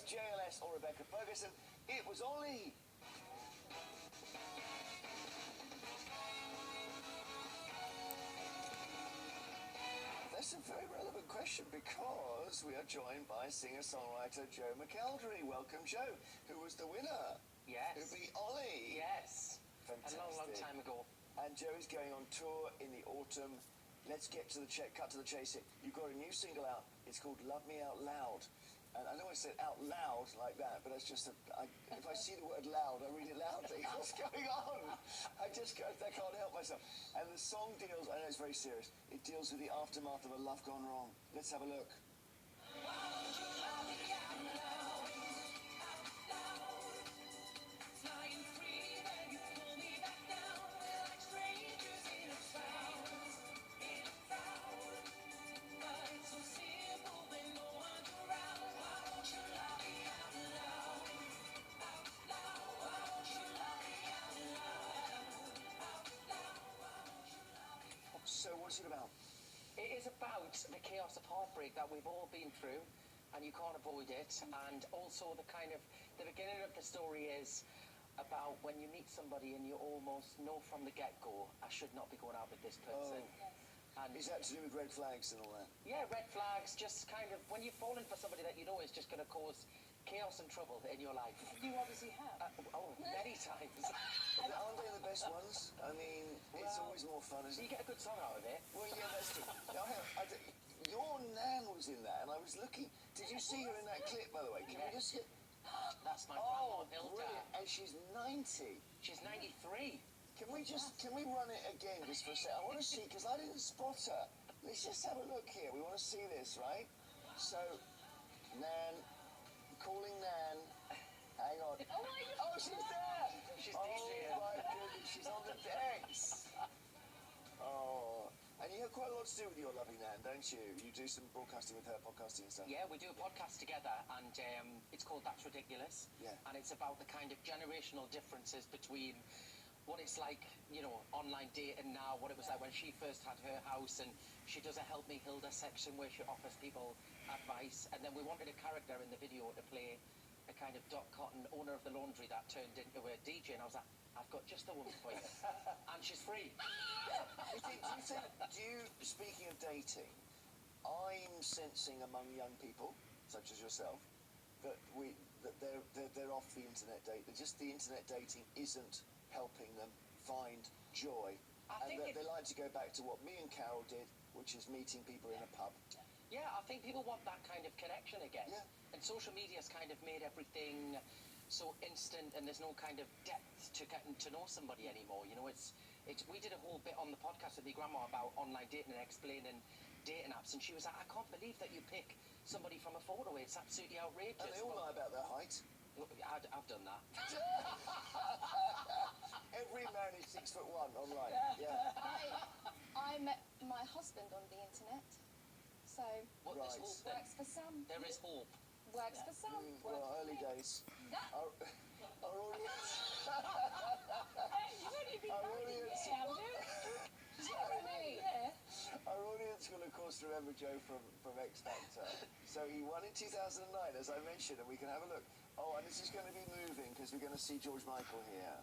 JLS or Rebecca Ferguson, it was Ollie. That's a very relevant question because we are joined by singer-songwriter Joe McElderry. Welcome, Joe, who was the winner. Yes. Who beat Ollie. Yes. Fantastic. A long time ago. And Joe is going on tour in the autumn. Let's get to the cut to the chase here. You've got a new single out. It's called Love Me Out Loud. And I know I said out loud like that, but that's just if I see the word loud, I read it loudly. What's going on? I can't help myself. And the song deals, I know it's very serious, it deals with the aftermath of a love gone wrong. Let's have a look. So what's it about? It is about the chaos of heartbreak that we've all been through, and you can't avoid it. And also the beginning of the story is about when you meet somebody and you almost know from the get-go, I should not be going out with this person. Oh. And is that to do with red flags and all that? Yeah, red flags, just kind of, when you're falling for somebody that you know is just going to cause chaos and trouble in your life. You obviously have. Many times. Aren't they the best ones? I mean, it's always more fun, isn't it? You get a good song out of it. Well, yeah, that's true. Your nan was in that, and I was looking. Did you see her in that clip, by the way? Can we just get... That's my grandma, Hilda. Brilliant. And she's 90. She's 93. Can we run it again just for a second? I want to see, because I didn't spot her. Let's just have a look here. We want to see this, right? So, Nan, calling Nan. Hang on. Oh, she's there! She's oh, DJing. My goodness, she's on the decks. Oh, and you have quite a lot to do with your lovely Nan, don't you? You do some broadcasting with her, podcasting and stuff. Yeah, we do a podcast together, and it's called That's Ridiculous. Yeah. And it's about the kind of generational differences between what it's like, you know, online dating now, what it was like when she first had her house, and she does a Help Me Hilda section where she offers people advice, and then we wanted a character in the video to play a kind of Doc Cotton, owner of the laundry that turned into a DJ, and I was like, I've got just the woman for you. And she's free. Speaking of dating, I'm sensing among young people, such as yourself, that they're off the internet dating. Just the internet dating isn't helping them find joy. They like to go back to what me and Carol did, which is meeting people in a pub. Yeah, I think people want that kind of connection again. Yeah. And social media's kind of made everything so instant, and there's no kind of depth to getting to know somebody anymore. You know, we did a whole bit on the podcast with my grandma about online dating and explaining dating apps, and she was like, I can't believe that you pick somebody from a photo. It's absolutely outrageous. And they all lie about their height. I've done that. Every man is 6'1" online. Yeah. I met my husband on the internet, so There's hope, then. works for some. There is hope. Works for some. Well, early days. Our audience. You've only been married a year, haven't you? Our audience will, of course, remember Joe from X Factor. So he won in 2009, as I mentioned, and we can have a look. Oh, and this is going to be moving because we're going to see George Michael here.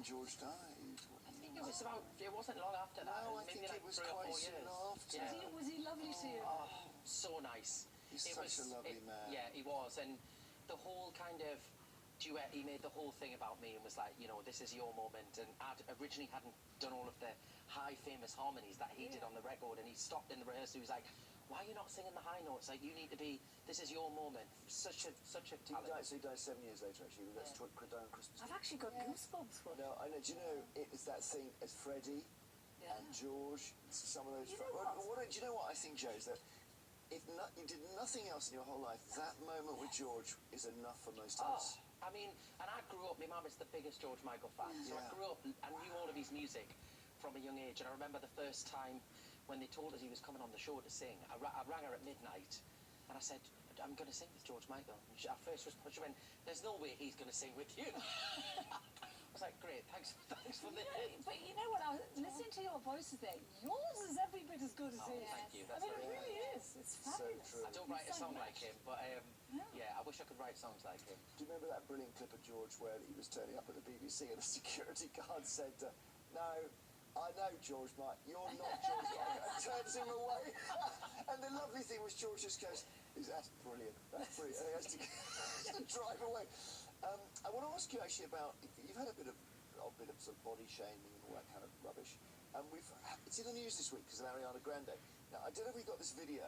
George died. I think it wasn't long after that. No, I maybe think like it was 3 or 4 quite years. soon after. Yeah. Was he lovely to you? Oh, so nice. He's such a lovely man. Yeah, he was. And the whole kind of duet, he made the whole thing about me and was like, you know, this is your moment. And I originally hadn't done all of the high famous harmonies that he did on the record, and he stopped in the rehearsal. He was like, why are you not singing the high notes? Like, you need to be, this is your moment. Such a talent. So he died 7 years later, actually. That's on Christmas. I've actually got goosebumps for it. No, I know. Do you know, it's that thing as Freddie and George, some of those... You know what? Do you know what I think, Joe, is that if you did nothing else in your whole life, that moment with George is enough for most of us. I mean, and I grew up, my mum is the biggest George Michael fan, so I grew up and knew all of his music from a young age, and I remember the first time when they told us he was coming on the show to sing, I rang her at midnight, and I said, I'm going to sing with George Michael. And her first response, she went, there's no way he's going to sing with you. I was like, great, thanks for the... But you know what, I was listening to your voices there, yours is every bit as good as his. Thank you, I that's mean, it very really is. It's fabulous. So true. I don't write a song like him, but yeah, I wish I could write songs like him. Do you remember that brilliant clip of George where he was turning up at the BBC and the security guard said, no, I know George Mike, you're not George Mike, and turns him away. And the lovely thing was George just goes, that's brilliant, and he has to drive away. I want to ask you actually about, you've had a bit of sort of body shaming and all that kind of rubbish. It's in the news this week because of Ariana Grande. Now, I don't know if we got this video,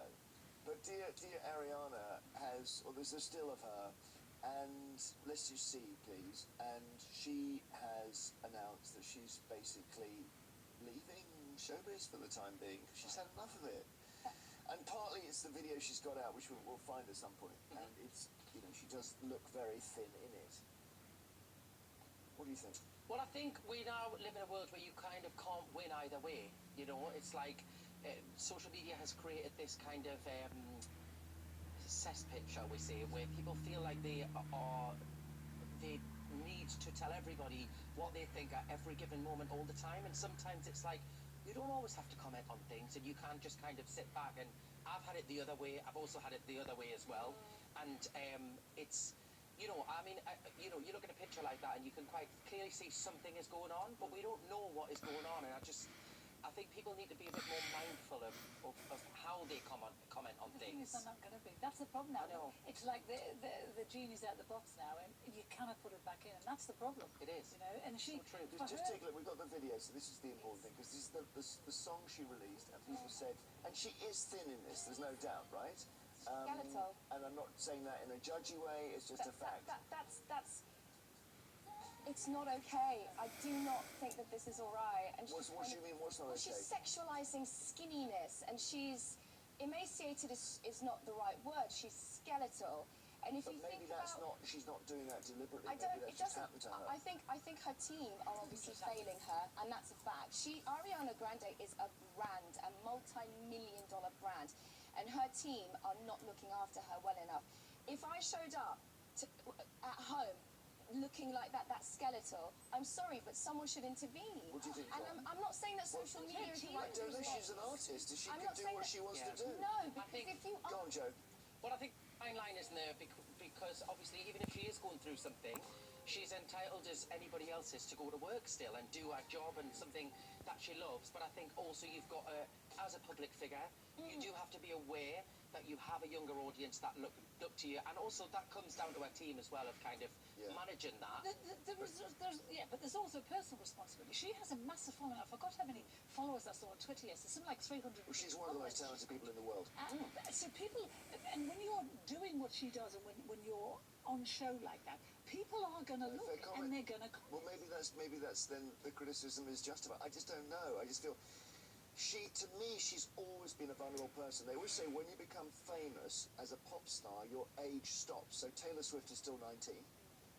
but dear Ariana has, or there's a still of her, and let's just see, please. And she has announced that she's basically leaving showbiz for the time being. She's had enough of it. And partly it's the video she's got out, which we'll find at some point. And it's, you know, she does look very thin in it. What do you think? Well, I think we now live in a world where you kind of can't win either way. You know, it's like social media has created this kind of cesspit, shall we say, where people feel like they need to tell everybody what they think at every given moment all the time. And sometimes it's like, you don't always have to comment on things, and you can't just kind of sit back. And I've had it the other way. I've also had it the other way as well. And it's, you know, I mean, you know, you look at a picture like that and you can quite clearly see something is going on, but we don't know what is going on. And I think people need to be a bit more mindful of how they comment on The thing is, things. they're not going to be. That's the problem now. I know. It's like the genie's out of the box now, and you cannot put it back in, and that's the problem. It is. You know, and she. So true. Just take a look. We've got the video, so this is the important thing, because this is the song she released, and people said, and she is thin in this, there's no doubt, right? Skeletal. And I'm not saying that in a judgy way, it's just a fact. That's it's not okay. I do not think that this is all right. And What do you mean, what's not okay? She's sexualizing skinniness, and she's emaciated is not the right word. She's skeletal. And if But you maybe think that's about, not, she's not doing that deliberately. I don't. Maybe It that's just doesn't. happened to her. I think her team are obviously failing her, and that's a fact. Ariana Grande is a brand, a multi-million-dollar brand, and her team are not looking after her well enough. If I showed up at home looking like that skeletal, I'm sorry, but someone should intervene. What do you think, And John? I'm not saying that social media is the I right don't know, she's an response. artist. She I'm can not do saying what that- she wants to Yeah. do. No, because think- if you Go on, Joe. Well, I think fine line isn't there because obviously even if she is going through something, she's entitled as anybody else is to go to work still and do her job and something that she loves. But I think also you've got as a public figure, you do have to be aware that you have a younger audience that look to you, and also that comes down to her team as well of kind of managing that. But there's also personal responsibility. She has a massive following. I forgot how many followers I saw on Twitter yesterday. Something like 300. Well, she's one of the most talented people in the world. So people, and when you're doing what she does, and when you're on show like that, people are going to look and they're going to comment. Well, maybe that's then the criticism is justified. I just don't know. I just feel to me, she's always been a vulnerable person. They always say when you become famous as a pop star, your age stops. So Taylor Swift is still 19.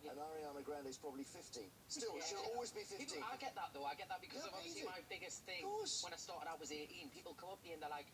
And Ariana Grande is probably 15. Still, she'll always be 15. I get that though. I get that because Yeah, of obviously amazing. my biggest thing when I started out was 18. People come up to me and they're like,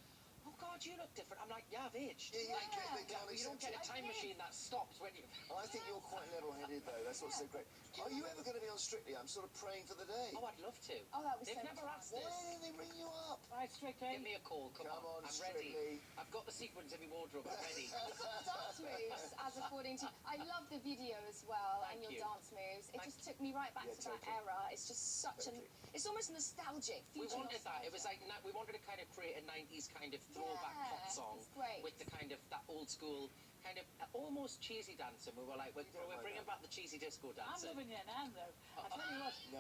"Oh God, you look different." I'm like, "Yeah, I've aged." Yeah, Like, they can't you don't accept get a it. time machine that stops when you. I think you're quite level-headed, though. That's what's so great. Are you ever going to be on Strictly? I'm sort of praying for the day. Oh, I'd love to. Oh, that was They've so never much asked Why us. didn't they ring you up? Right, Strictly. Give me a call. Come Come on, I'm ready. Strictly. I've got the sequins in my wardrobe. I'm ready. You've got dance moves, as according to... I love the video as well, and Thank your you. dance moves. It just took me right back to that era. It's just such an... It's almost nostalgic. We future wanted that. It was like we wanted to kind of create a 90s kind of throwback pop Yeah, song it's great. with the kind of that old school kind of almost cheesy dancing. We were like, we're bringing back the cheesy disco I'm dancing. loving her now, though. I tell you what, No.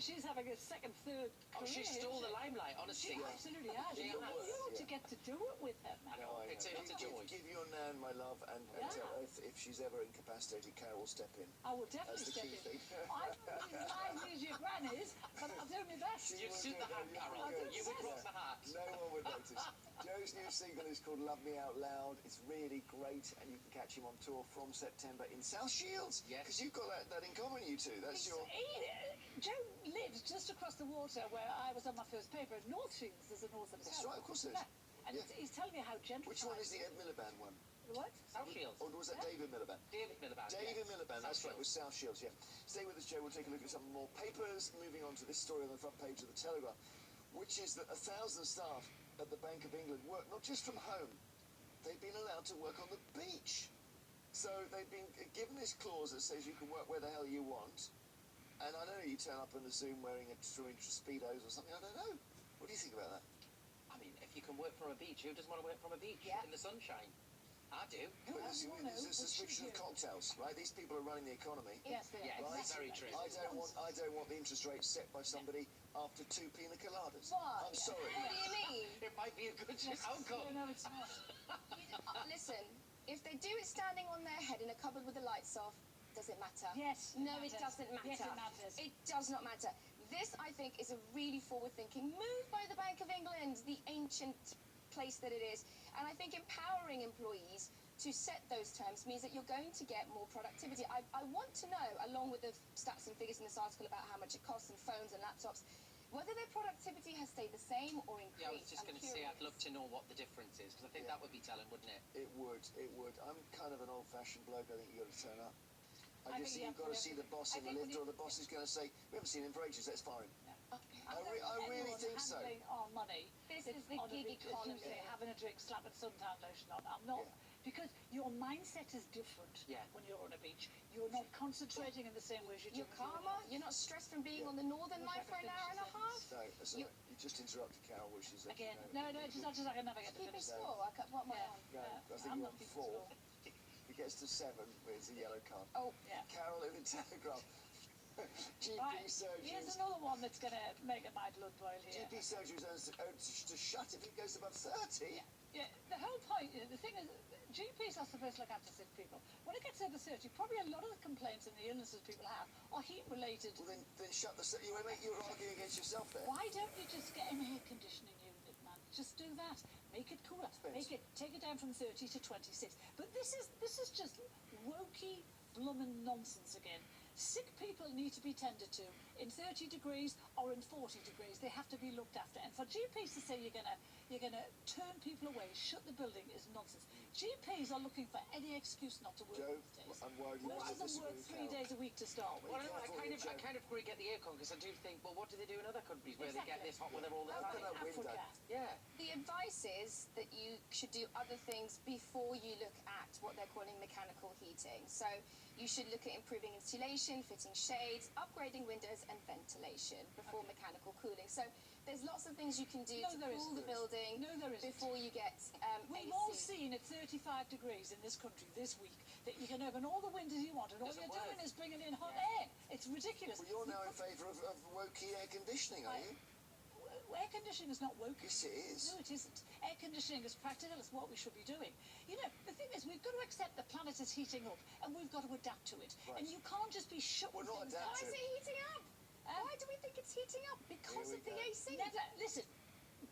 she's having a second, third Oh, she career, stole isn't the she? limelight, honestly. She absolutely has. She You has. ought to get to do it with her, man. I know, it's a joy. Give your nan my love, and tell her if she's ever incapacitated, Carol will step in. I will definitely That's the step key in. thing. I don't really mind who's your gran is, but I'll do my best. You'd suit the hat, Carol. You would rock the hat. No one would notice. Joe's new single is called Love Me Out Loud. It's really great, and you can catch him on tour from September in South Shields. Yes. Because you've got that in common, you two. That's your... Joe lives just across the water where I was on my first paper. North Shields, there's a north and That's south. right, of course there is. Yeah. And Yeah. he's telling me how gentrified. Which one is the Ed Miliband one? The what? South Shields. Or was that David Miliband? David Miliband. David yeah. Miliband, that's South right, with South Shields, yeah. Stay with us, Joe. We'll take a look at some more papers. Moving on to this story on the front page of the Telegraph, which is that 1,000 staff at the Bank of England work not just from home, they've been allowed to work on the beach. So they've been given this clause that says you can work where the hell you want. And I don't know, you turn up on the Zoom wearing a 2-inch Speedos or something, I don't know. What do you think about that? I mean, if you can work from a beach, who doesn't want to work from a beach in the sunshine? I do. Well, there's a suspicion of cocktails, right? These people are running the economy. Yes, they Yeah, are. it's very true. I don't want the interest rate set by somebody after 2 pina coladas. Why? I'm sorry. What do you mean? It might be a good outcome. No, it's not. Listen, if they do it standing on their head in a cupboard with the lights off, does it matter? Yes, No, it it matters. doesn't matter. Yes, it matters. It does not matter. This, I think, is a really forward-thinking move by the Bank of England, the ancient place that it is. And I think empowering employees to set those terms means that you're going to get more productivity. I want to know, along with the stats and figures in this article about how much it costs and phones and laptops, whether their productivity has stayed the same or increased. Yeah, I was just going to say, I'd love to know what the difference is, because I think that would be telling, wouldn't it? It would. I'm kind of an old-fashioned bloke. I think you've got to turn up. I I just think think you've got to see the boss in the lift, or the boss is going to say, we haven't seen him for ages, let's fire him. I really think so. Handling our money. This is the on a gig beach, as you economy. say, having a drink, slapping suntan lotion on. I'm not, because your mindset is different when you're on a beach. You're not concentrating in the same way as you do. You're calmer. You're not stressed from being on the Northern Line for an hour and a half. No, that's all right. You just interrupted Carol, which is... Again, no, it's not just I can never get to Keeping finish. score. What am I on? No, I think I'm you're not on keeping 4. score. If it gets to 7, it's a yellow card. Oh, Yeah. Carol in the Telegraph. GP Right, surgeries. here's another one that's going to make my blood boil here. GP surgeries to shut if it goes above 30. Yeah, the whole point, the thing is, GPs are supposed to look after sick people. When it gets over 30, probably a lot of the complaints and the illnesses people have are heat-related. Well, then shut the... You're arguing against yourself there. Why don't you just get an air conditioning unit, man? Just do that. Make it cooler. Take it down from 30 to 26. But this is just wokey, bloomin' nonsense again. Sick people need to be tended to in 30 degrees or in 40 degrees. They have to be looked after. And for GPs to say you're gonna turn people away, shut the building is nonsense. GPs are looking for any excuse not to work Joe, these days. I'm worried you Most want of to them work disagree with 3 Carol. days a week to start with. Well, I kind of agree get the aircon, because I do think, well, what do they do in other countries where they get this hot weather all the Open time? that window. Africa. Yeah. the advice is that you should do other things before you look at what they're calling mechanical heating. So you should look at improving insulation, fitting shades, upgrading windows and ventilation before mechanical cooling. So there's lots of things you can do to cool the building before you get We've AC. all seen at 35 degrees in this country this week that you can open all the windows you want and all Doesn't you're work. doing is bringing in hot air. It's ridiculous. Well, you're now in favour of wokey air conditioning, are you? Air conditioning is not woke. Yes, it is. No, it isn't. Air conditioning is practical. It's what we should be doing. You know, the thing is, we've got to accept the planet is heating up and we've got to adapt to it. Right. And you can't just be shutting Well, not things adapt Why to is it heating up? Why do we think it's heating up? Because Here of we the go. AC. Never, listen,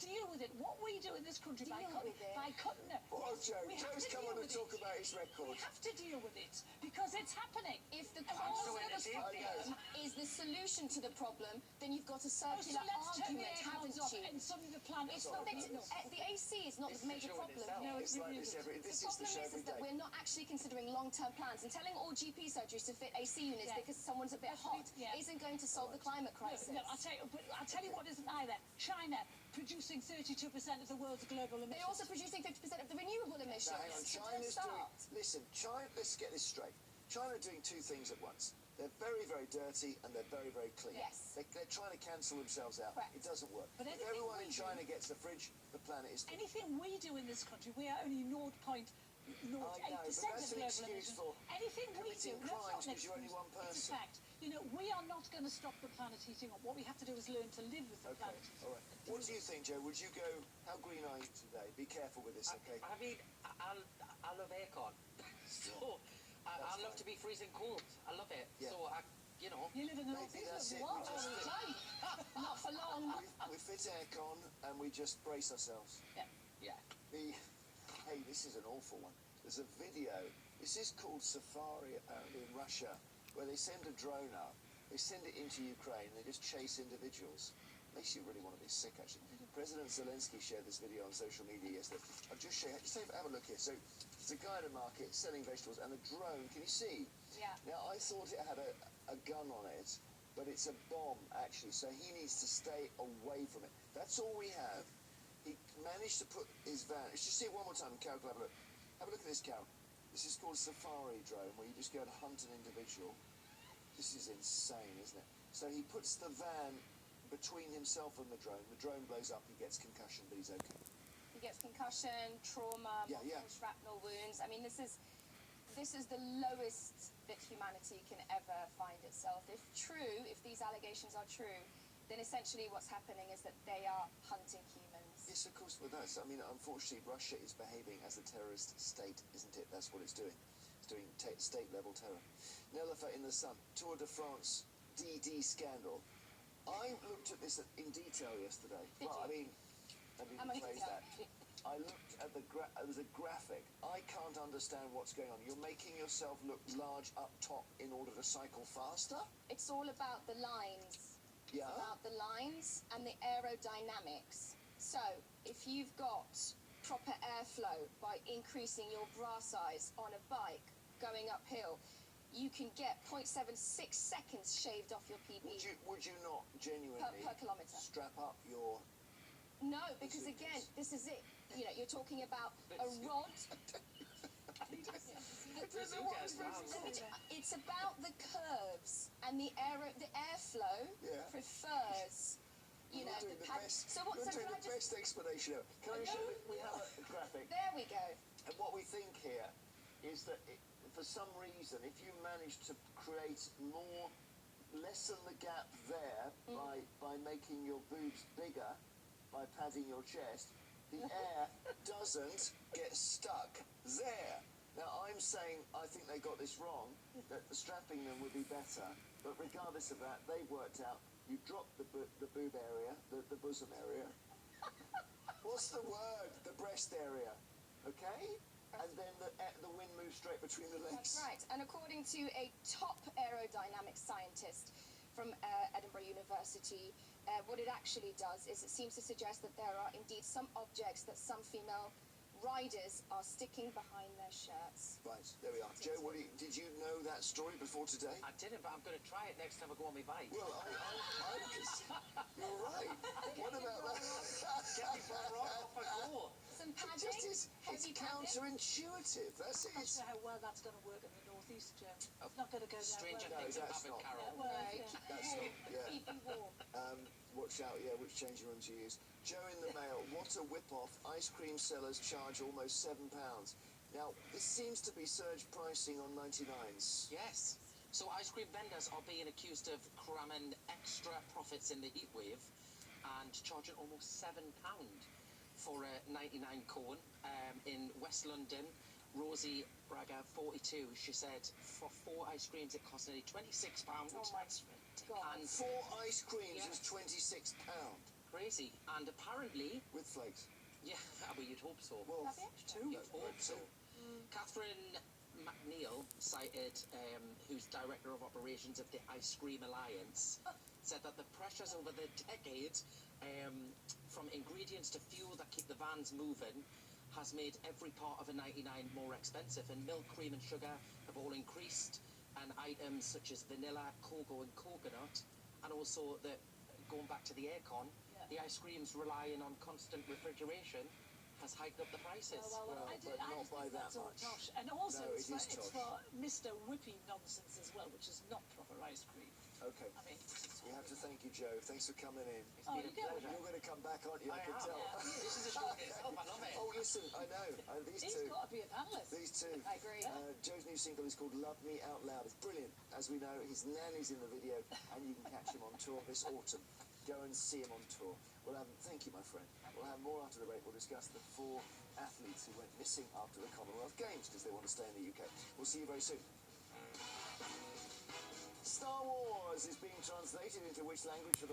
deal with it. What we do in this country by Deal cutting, with it. Oh, Joe, we have Joe's to come deal on to with talk it. about his We record. have to deal with it because it's happening. If the And all cause the of other the stuff problem is the solution to the problem, then you've got a So circular let's turn the argument, aircons haven't off you? and suddenly the planet It's not heating that up. the AC is not the major problem. No, It's like this The this is the problem show is every that day. we're not actually considering long-term plans, and telling all GP surgeries to fit AC units Yeah. because someone's a bit hot Yeah. isn't going to solve the climate crisis. No, I'll tell you what isn't either. China producing 32% of the world's global emissions. They're also producing 50% of the renewable emissions. Now, hang on, So China's don't doing... start. Listen, China, let's get this straight. China are doing two things at once. They're very, very dirty and they're very, very clean. Yes. They're trying to cancel themselves out. Correct. It doesn't work. But If anything everyone we in do- China gets the fridge, the planet is... Anything we do in this country, we are only know, but 0.8% that's of an global excuse emissions. for Anything we do, committing that's not crimes an because you're only excuse. one person. It's a fact. You know, we are not going to stop the planet heating up. What we have to do is learn to live with the Okay, planet heating all up. right. What do you think, Joe? Would you go, how green are you today? Be careful with this, okay? I mean, I love aircon. So, I love to be freezing cold. I love it. Yeah. So, you know. You live in the Maybe northeast, that's you it, are we all just the fit- time. Not for long. We fit aircon and we just brace ourselves. Yeah. Hey, this is an awful one. There's a video. This is called Safari, apparently, in Russia, where they send a drone up, they send it into Ukraine, they just chase individuals. Makes you really want to be sick, actually. President Zelensky shared this video on social media yesterday. I'll just show you. Just have a look here. So, there's a guy at a market selling vegetables, and a drone, can you see? Yeah. Now, I thought it had a gun on it, but it's a bomb, actually, so he needs to stay away from it. That's all we have. He managed to put his van... Just see it one more time, Carol, have a look. Have a look at this, Carol. This is called Safari drone, where you just go and hunt an individual. This is insane, isn't it? So he puts the van between himself and the drone blows up, he gets concussion, but he's okay. He gets concussion, trauma, Yeah, multiple yeah. shrapnel wounds. I mean, this is the lowest that humanity can ever find itself. If these allegations are true, then essentially what's happening is that they are hunting humans. Yes, of course, with us. I mean, unfortunately, Russia is behaving as a terrorist state, isn't it? That's what it's doing. It's doing state-level terror. Nellifer in the Sun, Tour de France, DD scandal. I looked at this in detail yesterday. Did Well, you? I mean, let me How many rephrase detail? that. I looked at there's a graphic. I can't understand what's going on. You're making yourself look large up top in order to cycle faster? It's all about the lines. Yeah. It's about the lines and the aerodynamics. So, if you've got proper airflow by increasing your bra size on a bike going uphill, you can get 0.76 seconds shaved off your PB Would you not genuinely per kilometre. strap up your... No, because again, this is it. You know, you're talking about a rod. It's about the curves and the airflow Yeah. prefers, you know, You're doing the the pad. best. So what? You're So doing can I the just? best explanation ever. Can I show you? We have a graphic. There we go. And what we think here is that for some reason, if you manage to create lessen the gap there by making your boobs bigger, by padding your chest, the air doesn't get stuck there. Now, I'm saying I think they got this wrong, that strapping them would be better, but regardless of that, they've worked out you drop the boob area, the bosom area. What's the word? The breast area, okay? And then the wind moves straight between the legs. That's right. And according to a top aerodynamics scientist from Edinburgh University, what it actually does is it seems to suggest that there are indeed some objects that some female riders are sticking behind their shirts. Right, there we are. Joe, did you know that story before today? I didn't, but I'm going to try it next time I go on my bike. Well, you're right. What about that? Get me for a run, off I go. Some padding, It's heavy padding. counterintuitive. That's it. I'm not sure how well that's going to work in the northeast, Joe. It's not going to go that Stranger well. things have that's happened, not. Carol. Well, No, yeah. That's not, yeah. keep you warm. Watch out, yeah, which changing rooms you use. Joe in the mail, what a whip-off. Ice cream sellers charge almost £7. Now, this seems to be surge pricing on 99s. Yes. So ice cream vendors are being accused of cramming extra profits in the heat wave and charging almost £7 for a 99 cone. In West London, Rosie Braga, 42, she said for 4 ice creams it cost nearly £26. Oh my God. And 4 ice creams Yeah. is £26. crazy. And apparently, With flakes. yeah, well, you'd hope so. Well, Have you? two. You'd hope so. Catherine McNeil cited, who's director of operations of the Ice Cream Alliance, said that the pressures over the decades from ingredients to fuel that keep the vans moving has made every part of a 99 more expensive, and milk, cream and sugar have all increased, and items such as vanilla, cocoa and coconut, and also going back to the aircon, the ice creams relying on constant refrigeration has hiked up the prices. Well, I but not just by think that that's all much. tosh. And also, No, it's it is for tosh. Mr. Whippy nonsense as well, which is not proper ice cream. Okay. I mean, We have to thank you, Joe. Thanks for coming in. It's Oh, been you a go. pleasure. You're going to come back, aren't you? I can am, tell. yeah. This is a show in itself. I love it. Oh, listen, I know. These He's two. got to be a panelist. These two. I agree. Joe's new single is called Love Me Out Loud. It's brilliant. As we know, his nanny's in the video, and you can catch him on tour this autumn. Go and see him on tour. Well, thank you, my friend. We'll have more after the break. We'll discuss the 4 athletes who went missing after the Commonwealth Games because they want to stay in the UK. We'll see you very soon. Star Wars is being translated into which language for the